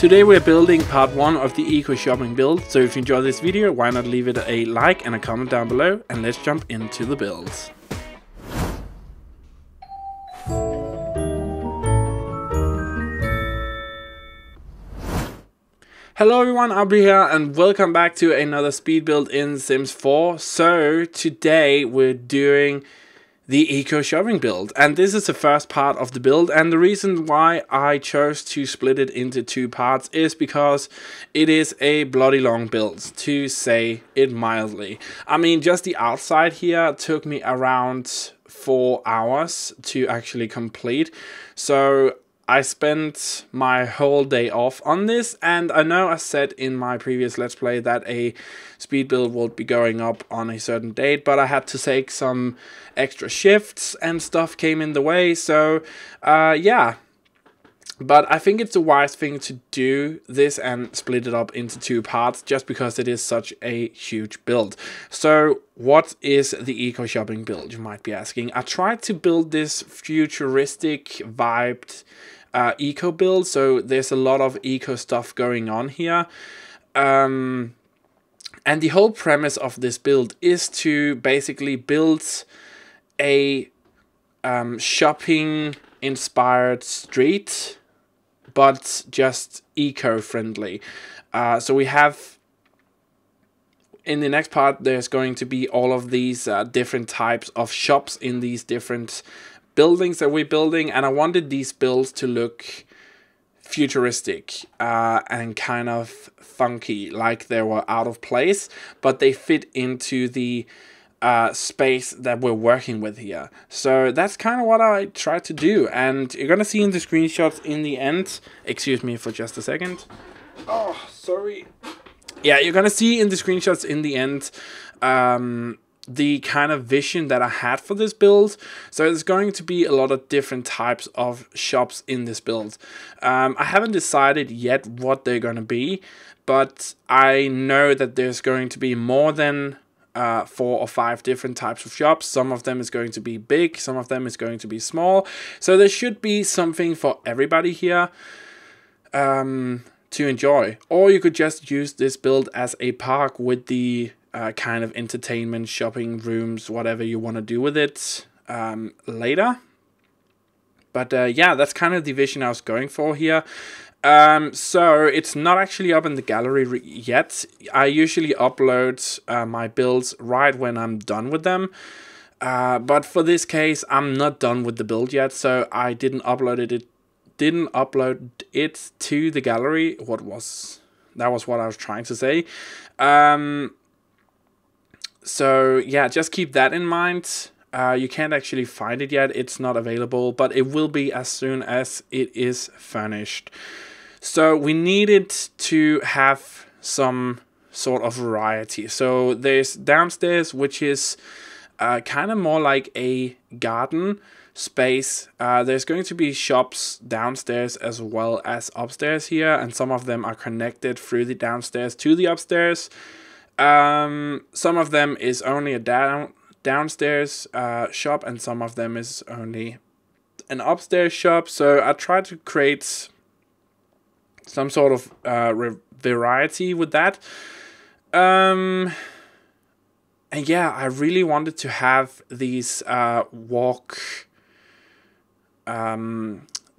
Today we're building part 1 of the eco shopping build, so if you enjoy this video, why not leave it a like and a comment down below, and let's jump into the builds. Hello everyone, Auvbri here and welcome back to another speed build in Sims 4. So today we're doing the eco shopping build, and this is the first part of the build, and the reason why I chose to split it into 2 parts is because it is a bloody long build, to say it mildly. I mean, just the outside here took me around 4 hours to actually complete, so I spent my whole day off on this, and I know I said in my previous Let's Play that a speed build would be going up on a certain date, but I had to take some extra shifts and stuff came in the way, so yeah. But I think it's a wise thing to do this and split it up into 2 parts, just because it is such a huge build. So what is the eco shopping build, you might be asking? I tried to build this futuristic vibed eco build, so there's a lot of eco stuff going on here. And the whole premise of this build is to basically build a shopping inspired street, but just eco-friendly. So we have, in the next part, there's going to be all of these different types of shops in these different buildings that we're building, and I wanted these builds to look futuristic and kind of funky, like they were out of place, but they fit into the space that we're working with here. So that's kind of what I tried to do, and you're gonna see in the screenshots in the end, excuse me for just a second, oh sorry, yeah, you're gonna see in the screenshots in the end the kind of vision that I had for this build. So there's going to be a lot of different types of shops in this build. I haven't decided yet what they're going to be, but I know that there's going to be more than 4 or 5 different types of shops. Some of them is going to be big, some of them is going to be small. So there should be something for everybody here to enjoy. Or you could just use this build as a park with the kind of entertainment, shopping rooms, whatever you want to do with it later. But yeah, that's kind of the vision I was going for here. So it's not actually up in the gallery yet. I usually upload my builds right when I'm done with them. But for this case, I'm not done with the build yet, so I didn't upload it to the gallery. That was what I was trying to say. So yeah, just keep that in mind. You can't actually find it yet, it's not available, but it will be as soon as it is furnished. So we needed to have some sort of variety. So there's downstairs, which is kind of more like a garden space. There's going to be shops downstairs as well as upstairs here, and some of them are connected through the downstairs to the upstairs. Some of them is only a downstairs shop, and some of them is only an upstairs shop. So I tried to create some sort of variety with that. And yeah, I really wanted to have these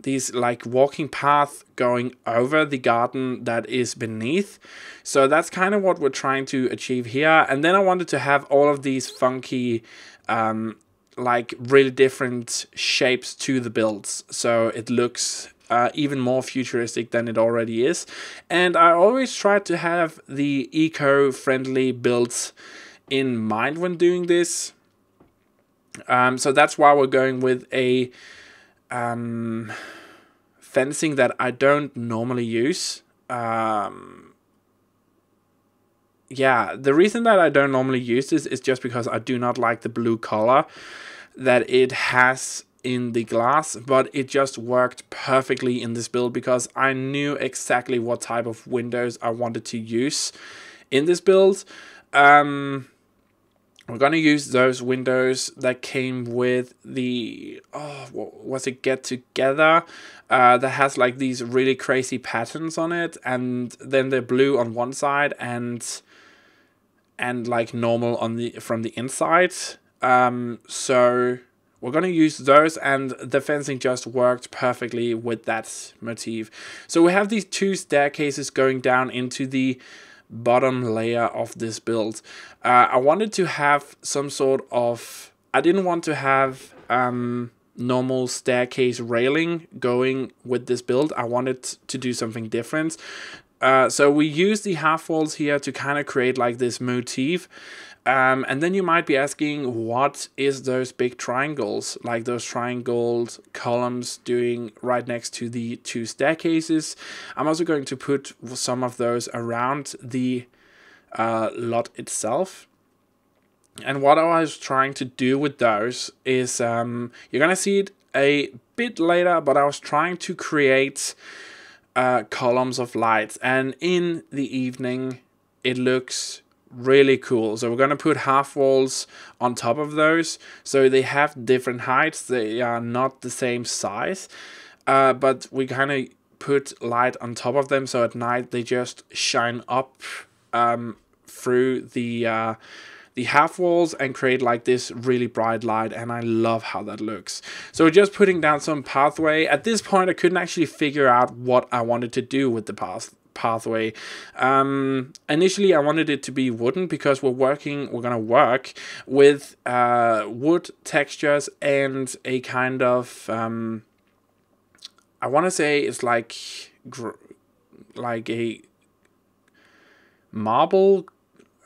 these like walking path going over the garden that is beneath. So that's kind of what we're trying to achieve here. And then I wanted to have all of these funky like really different shapes to the builds, so it looks even more futuristic than it already is. And I always try to have the eco-friendly builds in mind when doing this. So that's why we're going with a fencing that I don't normally use. Yeah, the reason that I don't normally use this is just because I do not like the blue color that it has in the glass, but it just worked perfectly in this build because I knew exactly what type of windows I wanted to use in this build. We're gonna use those windows that came with the, oh, what was it, Get Together, that has like these really crazy patterns on it, and then they're blue on one side and like normal on the from the inside. So we're gonna use those, and the fencing just worked perfectly with that motif. So we have these two staircases going down into the bottom layer of this build. I wanted to have some sort of, I didn't want to have normal staircase railing going with this build. I wanted to do something different. So we use the half walls here to kind of create like this motif. And then you might be asking, what is those big triangles, like those triangled columns doing right next to the two staircases? I'm also going to put some of those around the lot itself. And what I was trying to do with those is, you're gonna see it a bit later, but I was trying to create columns of lights, and in the evening it looks really cool. So we're gonna put half walls on top of those, so they have different heights, they are not the same size, but we kind of put light on top of them, so at night they just shine up through the half walls and create like this really bright light, and I love how that looks. So just putting down some pathway. At this point I couldn't actually figure out what I wanted to do with the pathway. Initially I wanted it to be wooden, because we're gonna work with wood textures and a kind of I want to say it's like a marble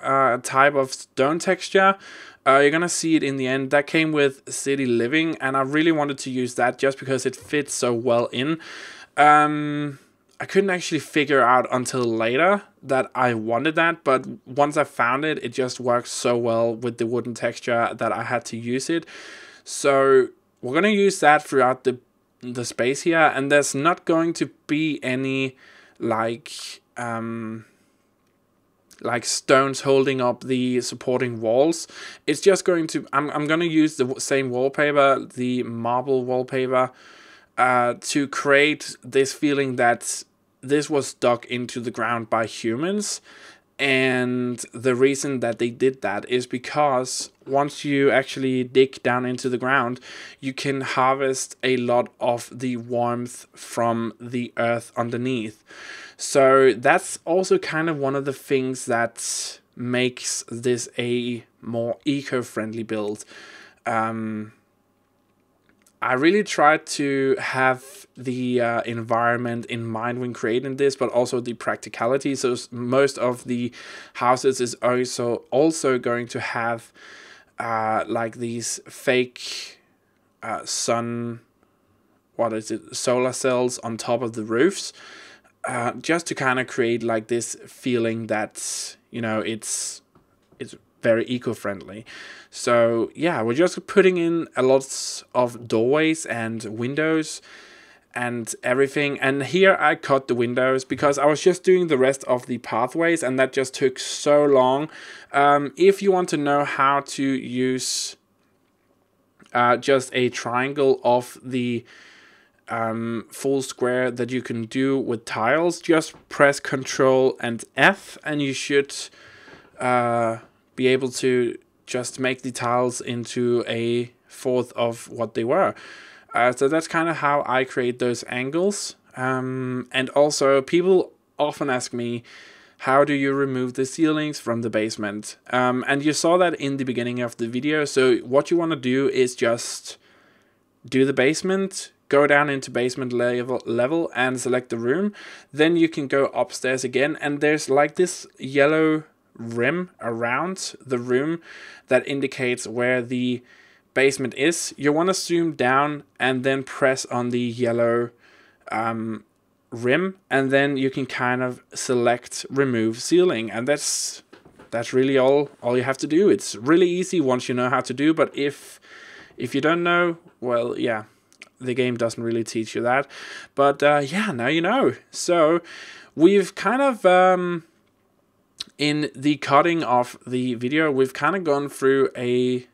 type of stone texture. You're gonna see it in the end. That came with City Living, and I really wanted to use that just because it fits so well in. I couldn't actually figure out until later that I wanted that, but once I found it, it just works so well with the wooden texture that I had to use it. So we're gonna use that throughout the space here, and there's not going to be any like stones holding up the supporting walls. It's just going to, I'm going to use the same wallpaper, the marble wallpaper, to create this feeling that this was dug into the ground by humans. And the reason that they did that is because once you actually dig down into the ground, you can harvest a lot of the warmth from the earth underneath. So that's also kind of one of the things that makes this a more eco-friendly build. I really tried to have the environment in mind when creating this, but also the practicality. So most of the houses is also going to have like these fake solar cells on top of the roofs, just to kind of create like this feeling that, you know, it's very eco-friendly. So yeah, we're just putting in a lot of doorways and windows and everything. And here I cut the windows because I was just doing the rest of the pathways, and that just took so long. If you want to know how to use just a triangle of the full square that you can do with tiles, just press Ctrl and F, and you should be able to just make the tiles into a fourth of what they were. So that's kind of how I create those angles. And also people often ask me, how do you remove the ceilings from the basement? And you saw that in the beginning of the video. So what you want to do is just do the basement, go down into basement level and select the room. Then you can go upstairs again, and there's like this yellow rim around the room that indicates where the basement is. You want to zoom down and then press on the yellow rim, and then you can kind of select remove ceiling, and that's really all you have to do. It's really easy once you know how to do, but if you don't know, well, yeah, the game doesn't really teach you that. But yeah, now you know. So we've kind of In the cutting of the video, we've kind of gone through a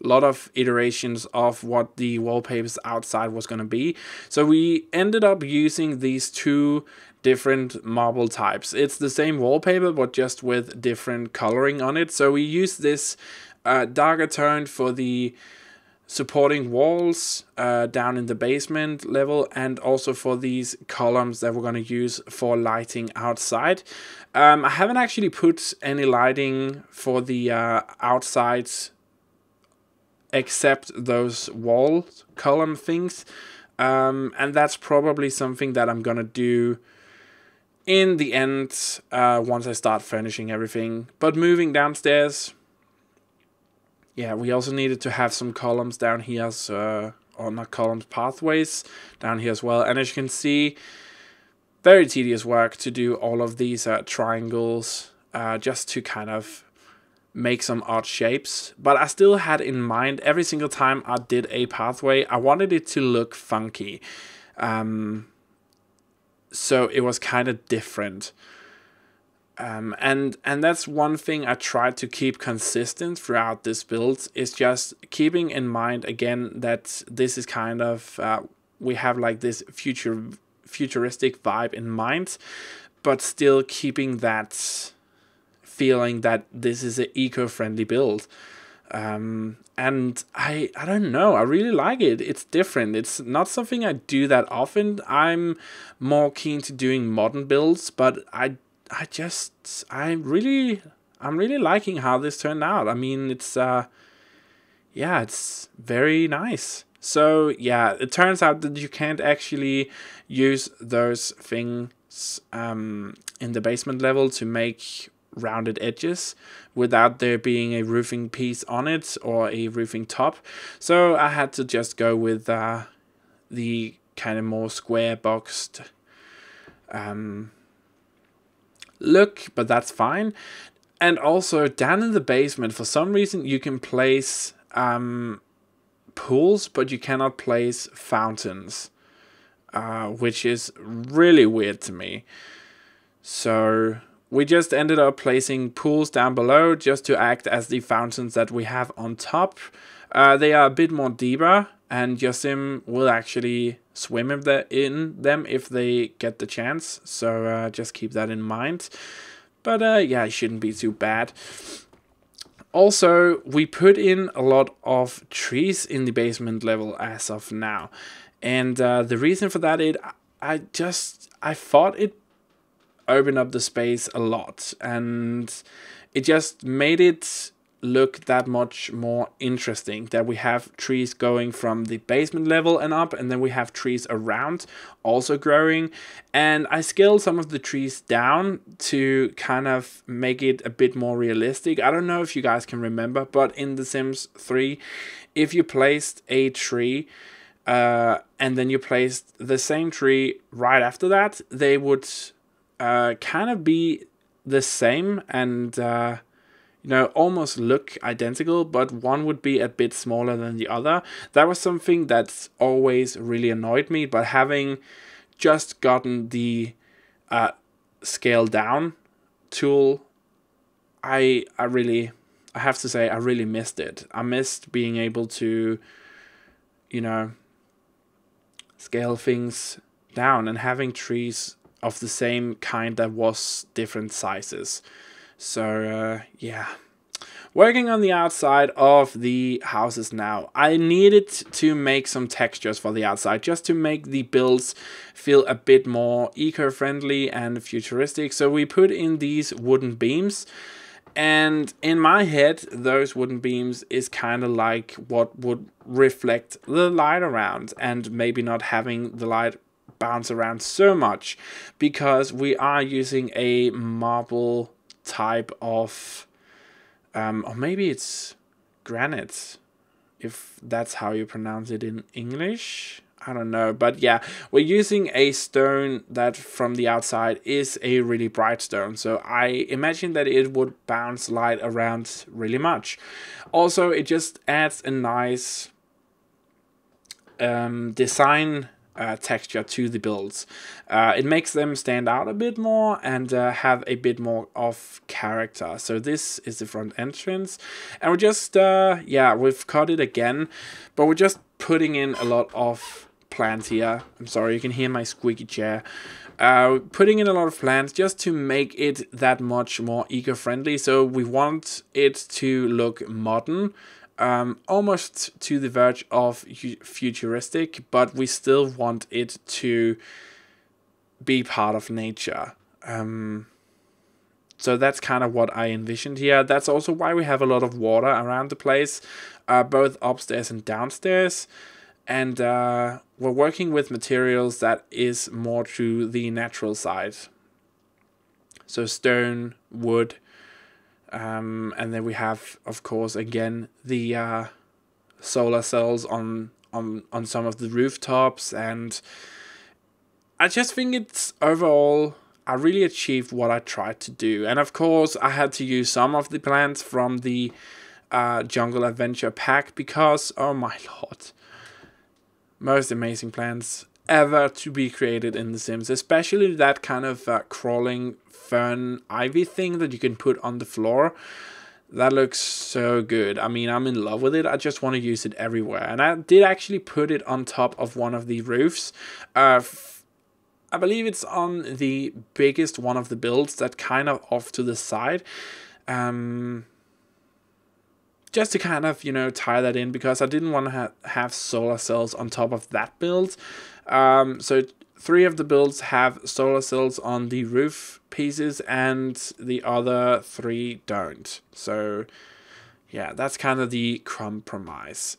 lot of iterations of what the wallpapers outside was going to be. So we ended up using these two different marble types. It's the same wallpaper, but just with different coloring on it. So we use this darker tone for the supporting walls down in the basement level, and also for these columns that we're going to use for lighting outside. I haven't actually put any lighting for the outside except those wall column things, and that's probably something that I'm gonna do in the end once I start furnishing everything. But moving downstairs, yeah, we also needed to have some columns down here, so, or not columns, pathways down here as well. And as you can see, very tedious work to do all of these triangles just to kind of make some odd shapes. But I still had in mind, every single time I did a pathway, I wanted it to look funky. So it was kind of different. And that's one thing I tried to keep consistent throughout this build, is just keeping in mind again that this is kind of we have like this futuristic vibe in mind, but still keeping that feeling that this is an eco-friendly build. And I don't know, I really like it. It's different. It's not something I do that often. I'm more keen to doing modern builds, but I'm really liking how this turned out. I mean, it's yeah, it's very nice. So yeah, it turns out that you can't actually use those things in the basement level to make rounded edges without there being a roofing piece on it or a roofing top. So I had to just go with the kind of more square boxed look, but that's fine. And also down in the basement, for some reason you can place pools, but you cannot place fountains, which is really weird to me. So we just ended up placing pools down below just to act as the fountains that we have on top. They are a bit more deeper, and your sim will actually swim in them if they get the chance. So just keep that in mind. But yeah, it shouldn't be too bad. Also, we put in a lot of trees in the basement level as of now. And the reason for that is I thought it opened up the space a lot, and it just made it look that much more interesting that we have trees going from the basement level and up, and then we have trees around also growing. And I scaled some of the trees down to kind of make it a bit more realistic. I don't know if you guys can remember, but in The Sims 3, if you placed a tree and then you placed the same tree right after that, they would kind of be the same and you know, almost look identical, but one would be a bit smaller than the other. That was something that's always really annoyed me, but having just gotten the scale down tool, I have to say I really missed it. I missed being able to, you know, scale things down and having trees of the same kind that was different sizes. So yeah, working on the outside of the houses now. I needed to make some textures for the outside just to make the builds feel a bit more eco-friendly and futuristic. So we put in these wooden beams, and in my head those wooden beams is kind of like what would reflect the light around, and maybe not having the light bounce around so much, because we are using a marble type of or maybe it's granite, if that's how you pronounce it in English. I don't know, but yeah, we're using a stone that from the outside is a really bright stone, so I imagine that it would bounce light around really much. Also, it just adds a nice design texture to the builds. It makes them stand out a bit more and have a bit more of character. So this is the front entrance, and we're just yeah, we've cut it again, but we're just putting in a lot of plants here. I'm sorry, you can hear my squeaky chair. Putting in a lot of plants just to make it that much more eco-friendly. So we want it to look modern, almost to the verge of futuristic, but we still want it to be part of nature. So that's kind of what I envisioned here. That's also why we have a lot of water around the place, both upstairs and downstairs. And we're working with materials that is more to the natural side. So stone, wood, and then we have, of course, again, the solar cells on some of the rooftops. And I just think it's overall, I really achieved what I tried to do. And of course, I had to use some of the plants from the Jungle Adventure pack because, oh my lord, most amazing plants ever to be created in The Sims, especially that kind of crawling fern ivy thing that you can put on the floor. That looks so good. I mean, I'm in love with it. I just want to use it everywhere. And I did actually put it on top of one of the roofs. I believe it's on the biggest one of the builds, that kind of off to the side. Just to kind of, you know, tie that in, because I didn't want to have solar cells on top of that build. So 3 of the builds have solar cells on the roof pieces and the other 3 don't. So yeah, that's kind of the compromise.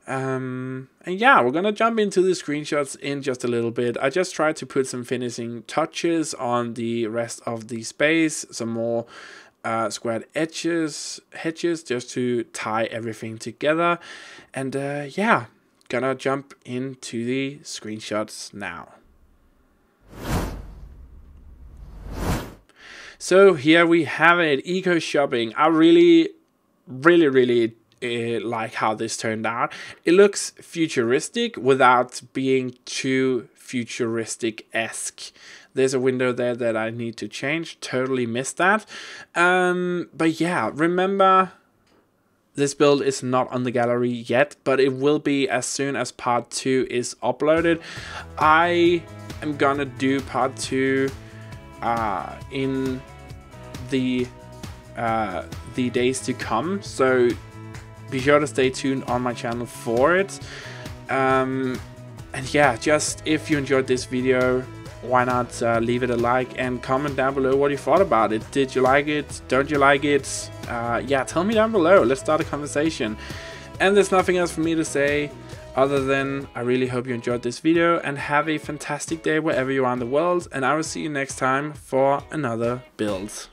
And yeah, we're gonna jump into the screenshots in just a little bit. I just tried to put some finishing touches on the rest of the space, some more squared hedges just to tie everything together. And yeah, gonna jump into the screenshots now. So here we have it, eco shopping. I really like how this turned out. It looks futuristic without being too futuristic-esque. There's a window there that I need to change. Totally missed that. But yeah, remember, this build is not on the gallery yet, but it will be as soon as part 2 is uploaded. I am gonna do part 2 in the days to come. So be sure to stay tuned on my channel for it. And yeah, just if you enjoyed this video, why not leave it a like and comment down below what you thought about it. Did you like it? Don't you like it? Yeah, tell me down below. Let's start a conversation. And there's nothing else for me to say other than I really hope you enjoyed this video and have a fantastic day wherever you are in the world. And I will see you next time for another build.